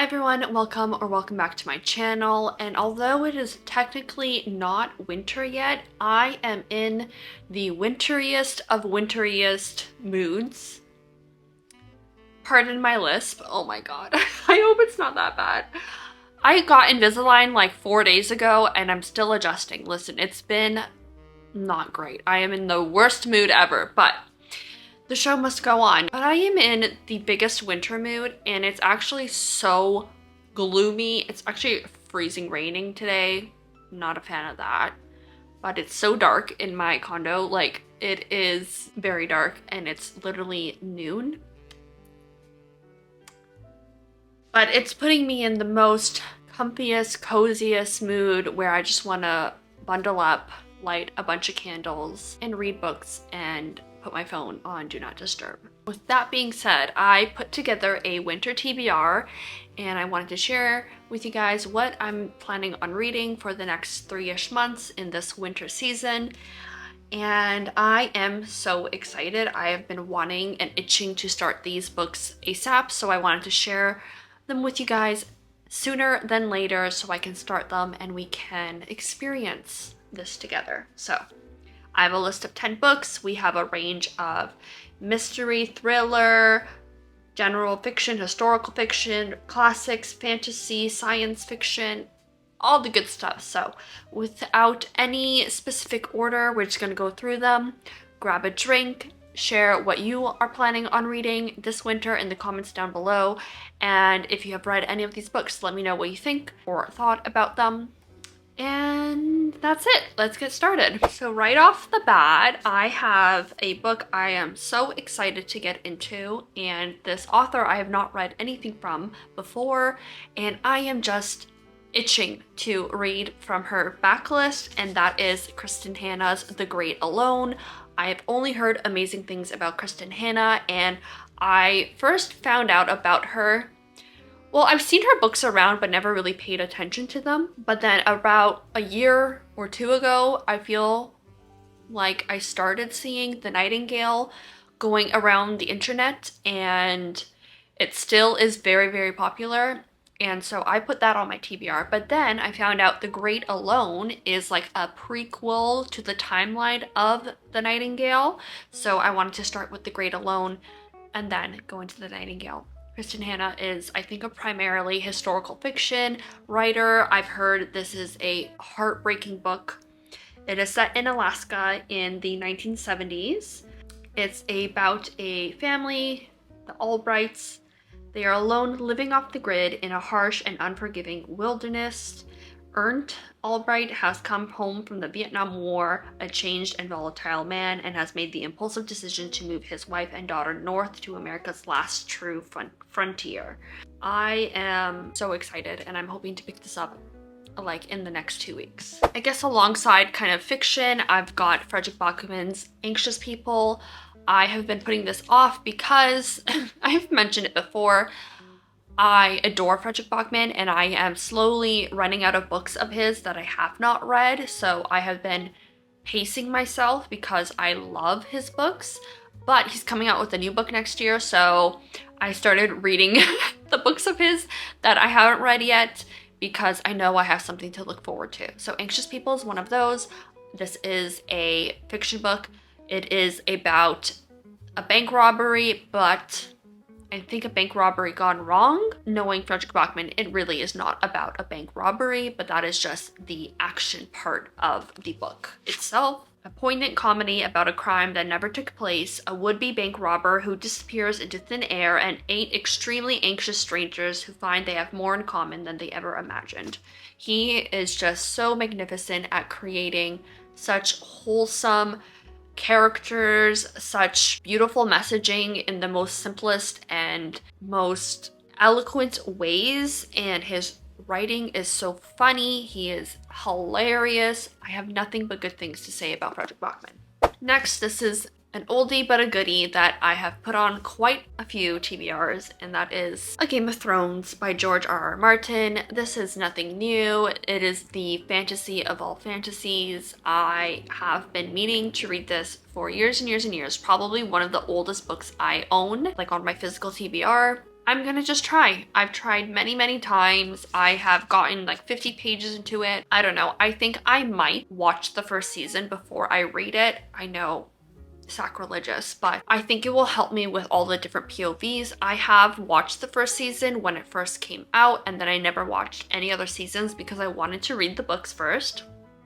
Hi everyone, welcome back to my channel. And although it is technically not winter yet, I am in the winteriest of winteriest moods. Pardon my lisp. Oh my god. I hope it's not that bad. I got Invisalign like 4 days ago and I'm still adjusting. Listen, it's been not great. I am in the worst mood ever, but the show must go on. But I am in the biggest winter mood and it's actually so gloomy. It's actually freezing raining today. Not a fan of that. But it's so dark in my condo. Like, it is very dark and it's literally noon. But it's putting me in the most comfiest, coziest mood where I just want to bundle up, light a bunch of candles, and read books and put my phone on Do Not Disturb. With that being said, I put together a winter TBR and I wanted to share with you guys what I'm planning on reading for the next 3-ish months in this winter season. And I am so excited. I have been wanting and itching to start these books ASAP, so I wanted to share them with you guys sooner than later so I can start them and we can experience this together. So I have a list of 10 books. We have a range of mystery, thriller, general fiction, historical fiction, classics, fantasy, science fiction, all the good stuff. So without any specific order, we're just going to go through them, grab a drink, share what you are planning on reading this winter in the comments down below. And if you have read any of these books, let me know what you think or thought about them. And that's it. Let's get started. So right off the bat, I have a book I am so excited to get into, and this author I have not read anything from before, and I am just itching to read from her backlist, and that is Kristen Hanna's The Great Alone. I have only heard amazing things about Kristen Hanna, and I first found out about her. Well, I've seen her books around but never really paid attention to them. But then about a year or two ago, I feel like I started seeing The Nightingale going around the internet, and it still is very, very popular. And so I put that on my TBR. But then I found out The Great Alone is like a prequel to the timeline of The Nightingale. So I wanted to start with The Great Alone and then go into The Nightingale. Kristen Hanna is, I think, a primarily historical fiction writer. I've heard this is a heartbreaking book. It is set in Alaska in the 1970s. It's about a family, the Albrights. They are alone, living off the grid in a harsh and unforgiving wilderness. Ernst Albright has come home from the Vietnam War, a changed and volatile man, and has made the impulsive decision to move his wife and daughter north to America's last true frontier. I am so excited, and I'm hoping to pick this up like in the next 2 weeks. I guess alongside kind of fiction, I've got Fredrik Backman's Anxious People. I have been putting this off because I've mentioned it before. I adore Fredrik Backman, and I am slowly running out of books of his that I have not read, so I have been pacing myself because I love his books. But he's coming out with a new book next year, so I started reading the books of his that I haven't read yet because I know I have something to look forward to. So Anxious People is one of those. This is a fiction book. It is about a bank robbery, but I think a bank robbery gone wrong. Knowing Fredrik Backman, it really is not about a bank robbery, but that is just the action part of the book itself. A poignant comedy about a crime that never took place, a would-be bank robber who disappears into thin air, and 8 extremely anxious strangers who find they have more in common than they ever imagined. He is just so magnificent at creating such wholesome characters, such beautiful messaging in the most simplest and most eloquent ways, and his writing is so funny. He is hilarious. I have nothing but good things to say about Fredrik Backman. Next, this is an oldie but a goodie that I have put on quite a few TBRs, and that is A Game of Thrones by George R.R. Martin. This is nothing new. It is the fantasy of all fantasies. I have been meaning to read this for years and years and years. Probably one of the oldest books I own, like on my physical TBR. I'm gonna just try. I've tried many times. I have gotten like 50 pages into it. I don't know. I think I might watch the first season before I read it. I know, sacrilegious, but I think it will help me with all the different POVs. I have watched the first season when it first came out, and then I never watched any other seasons because I wanted to read the books first.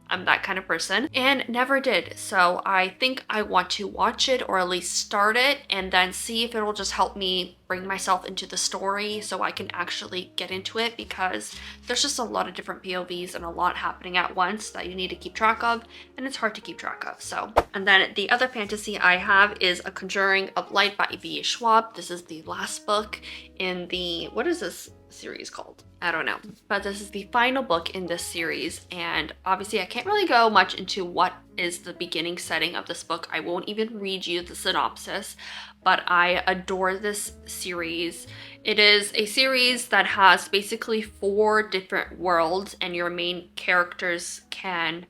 I'm that kind of person, and never did. So I think I want to watch it, or at least start it, and then see if it will just help me bring myself into the story so I can actually get into it, because there's just a lot of different POVs and a lot happening at once that you need to keep track of, and it's hard to keep track of. So, and then the other fantasy I have is A Conjuring of Light by V. Schwab. This is the last book in the, what is this series called? I don't know, but this is the final book in this series, and obviously I can't really go much into what is the beginning setting of this book. I won't even read you the synopsis, but I adore this series. It is a series that has basically 4 different worlds, and your main characters can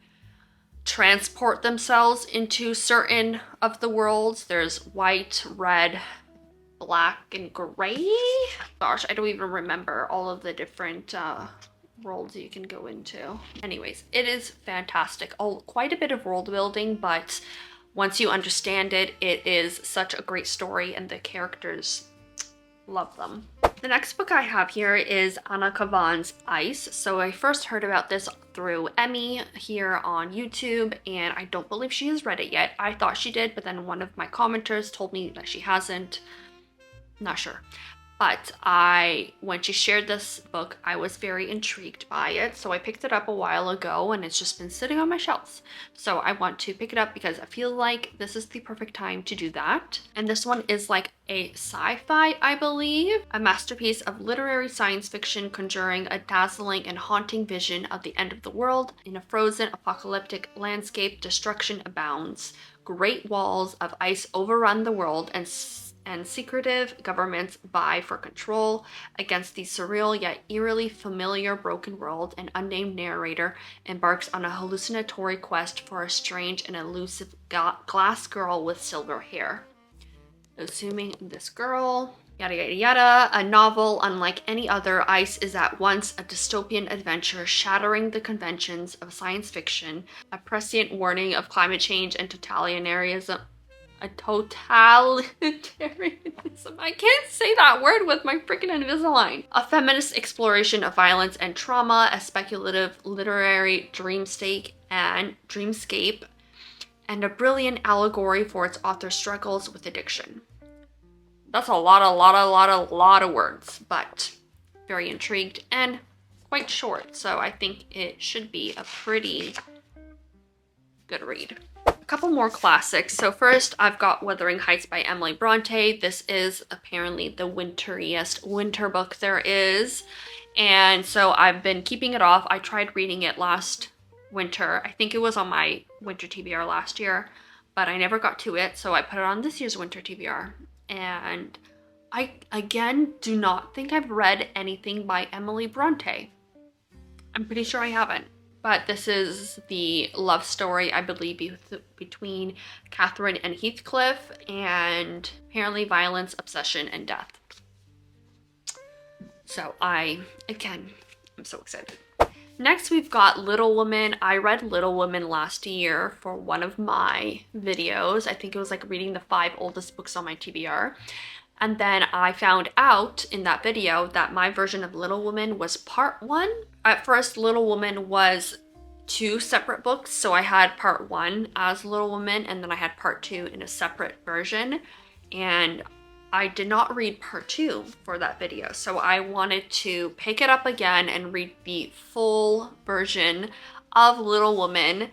transport themselves into certain of the worlds. There's white, red, black, and gray. Gosh, I don't even remember all of the different worlds you can go into. Anyways, it is fantastic. Quite a bit of world building, but once you understand it, it is such a great story, and the characters, love them. The next book I have here is Anna Kavan's Ice. So I first heard about this through Emmy here on YouTube, and I don't believe she has read it yet. I thought she did, but then one of my commenters told me that she hasn't. Not sure. But when she shared this book, I was very intrigued by it. So I picked it up a while ago, and it's just been sitting on my shelves. So I want to pick it up because I feel like this is the perfect time to do that. And this one is like a sci-fi, I believe, a masterpiece of literary science fiction conjuring a dazzling and haunting vision of the end of the world. In a frozen apocalyptic landscape, destruction abounds. Great walls of ice overrun the world, and secretive governments vie for control. Against the surreal yet eerily familiar broken world, an unnamed narrator embarks on a hallucinatory quest for a strange and elusive glass girl with silver hair. Assuming this girl, yada yada yada. A novel unlike any other, Ice is at once a dystopian adventure shattering the conventions of science fiction, a prescient warning of climate change and totalitarianism. I can't say that word with my freaking Invisalign. A feminist exploration of violence and trauma, a speculative literary dreamscape, and a brilliant allegory for its author's struggles with addiction. That's a lot of words, but very intrigued and quite short, so I think it should be a pretty good read. A couple more classics. So first, I've got Wuthering Heights by Emily Bronte. This is apparently the winteriest winter book there is, and so I've been keeping it off. I tried reading it last winter. I think it was on my winter TBR last year, but I never got to it, so I put it on this year's winter TBR. And I, again, do not think I've read anything by Emily Bronte. I'm pretty sure I haven't. But this is the love story, I believe, between Catherine and Heathcliff, and apparently violence, obsession, and death. So I'm so excited. Next, we've got Little Women. I read Little Women last year for one of my videos. I think it was like reading the 5 oldest books on my TBR. And then I found out in that video that my version of Little Women was part 1. At first, Little Woman was 2 separate books. So I had part 1 as Little Woman, and then I had part 2 in a separate version. And I did not read part 2 for that video. So I wanted to pick it up again and read the full version of Little Woman.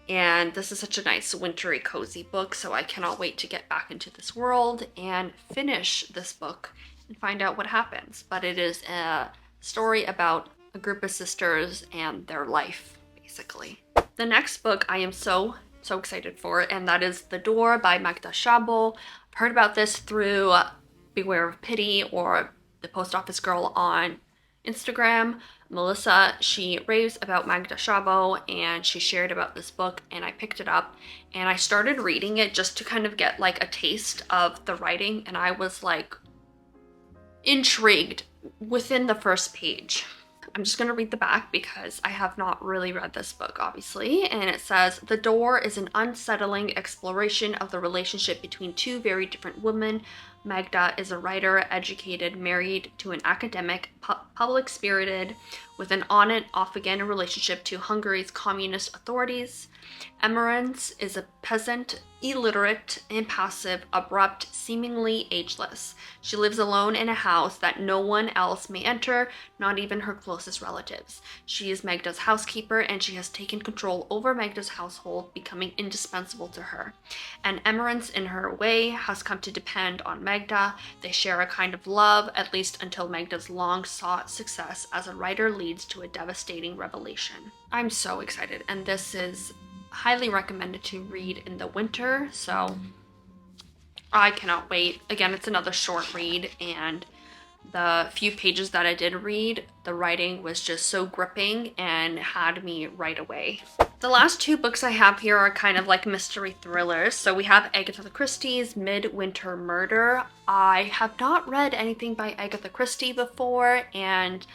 And this is such a nice wintry cozy book, so I cannot wait to get back into this world and finish this book and find out what happens. But it is a story about a group of sisters and their life, basically. The next book I am so excited for, and that is The Door by Magda Szabo. I've heard about this through Beware of Pity or the Post Office Girl on Instagram. Melissa, she raves about Magda Szabo, and she shared about this book, and I picked it up and I started reading it just to kind of get like a taste of the writing, and I was like, intrigued within the first page. I'm just gonna read the back because I have not really read this book, obviously. And it says, "The Door is an unsettling exploration of the relationship between two very different women. Magda is a writer, educated, married to an academic, public-spirited, with an on and off-again relationship to Hungary's communist authorities. Emerence is a peasant, illiterate, impassive, abrupt, seemingly ageless. She lives alone in a house that no one else may enter, not even her closest relatives. She is Magda's housekeeper, and she has taken control over Magda's household, becoming indispensable to her. And Emerence, in her way, has come to depend on Magda. They share a kind of love, at least until Magda's long-sought success as a writer leads to a devastating revelation." I'm so excited, and this is highly recommended to read in the winter, so I cannot wait. Again, it's another short read, and the few pages that I did read, the writing was just so gripping and had me right away. The last two books I have here are kind of like mystery thrillers. So we have Agatha Christie's Midwinter Murder. I have not read anything by Agatha Christie before, and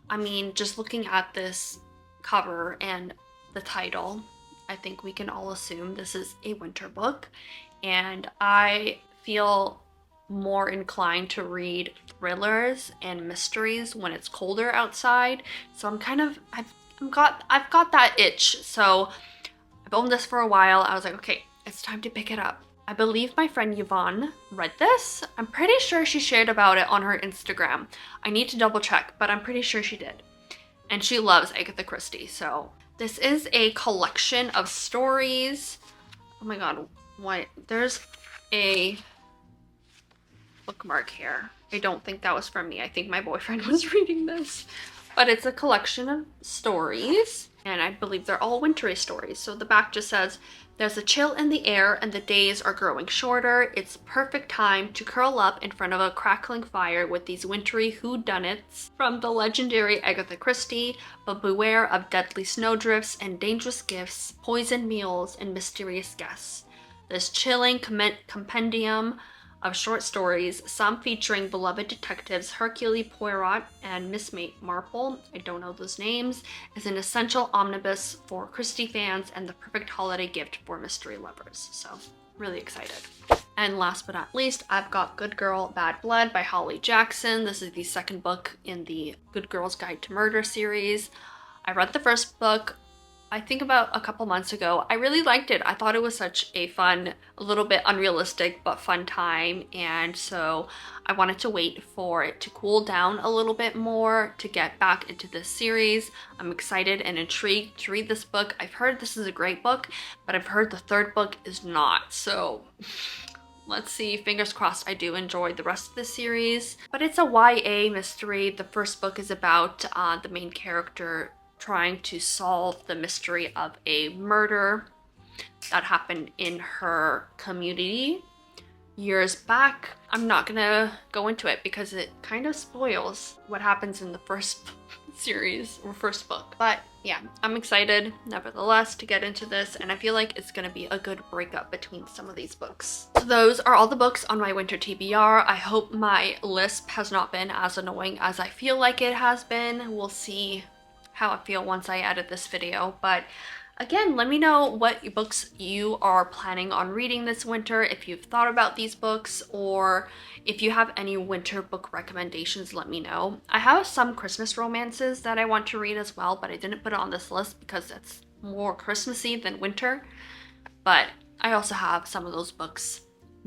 I mean, just looking at this cover and the title, I think we can all assume this is a winter book, and I feel more inclined to read thrillers and mysteries when it's colder outside. So I've got that itch. So I've owned this for a while. I was like, okay, it's time to pick it up. I believe my friend Yvonne read this. I'm pretty sure she shared about it on her Instagram. I need to double check, but I'm pretty sure she did. And she loves Agatha Christie, so this is a collection of stories. Oh my god, what? There's a bookmark here. I don't think that was from me. I think my boyfriend was reading this. But it's a collection of stories, and I believe they're all wintry stories. So the back just says, "There's a chill in the air and the days are growing shorter. It's perfect time to curl up in front of a crackling fire with these wintry whodunits from the legendary Agatha Christie, but beware of deadly snowdrifts and dangerous gifts, poisoned meals, and mysterious guests. This chilling compendium of short stories, some featuring beloved detectives Hercule Poirot and Miss Marple, I don't know those names, is an essential omnibus for Christie fans and the perfect holiday gift for mystery lovers." So, really excited. And last but not least, I've got Good Girl, Bad Blood by Holly Jackson. This is the second book in the Good Girl's Guide to Murder series. I read the first book, I think about a couple months ago. I really liked it. I thought it was such a fun, a little bit unrealistic, but fun time. And so I wanted to wait for it to cool down a little bit more to get back into this series. I'm excited and intrigued to read this book. I've heard this is a great book, but I've heard the third book is not. So let's see, fingers crossed I do enjoy the rest of the series. But it's a YA mystery. The first book is about the main character trying to solve the mystery of a murder that happened in her community years back. I'm not gonna go into it because it kind of spoils what happens in the first series or first book. But yeah, I'm excited nevertheless to get into this, and I feel like it's gonna be a good breakup between some of these books. So those are all the books on my winter TBR. I hope my lisp has not been as annoying as I feel like it has been. We'll see how I feel once I edit this video. But again, let me know what books you are planning on reading this winter, if you've thought about these books, or if you have any winter book recommendations, let me know. I have some Christmas romances that I want to read as well, but I didn't put it on this list because it's more Christmassy than winter. But I also have some of those books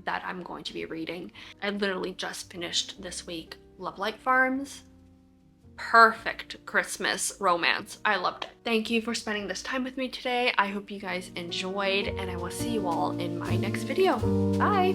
that I'm going to be reading. I literally just finished this week Love Light Farms. Perfect Christmas romance. I loved it. Thank you for spending this time with me today. I hope you guys enjoyed, and I will see you all in my next video. Bye!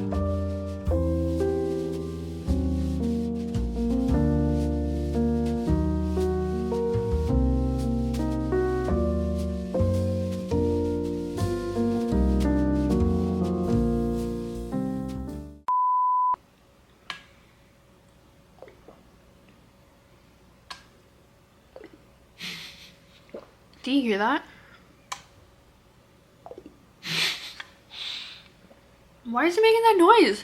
Do you hear that? Why is it making that noise?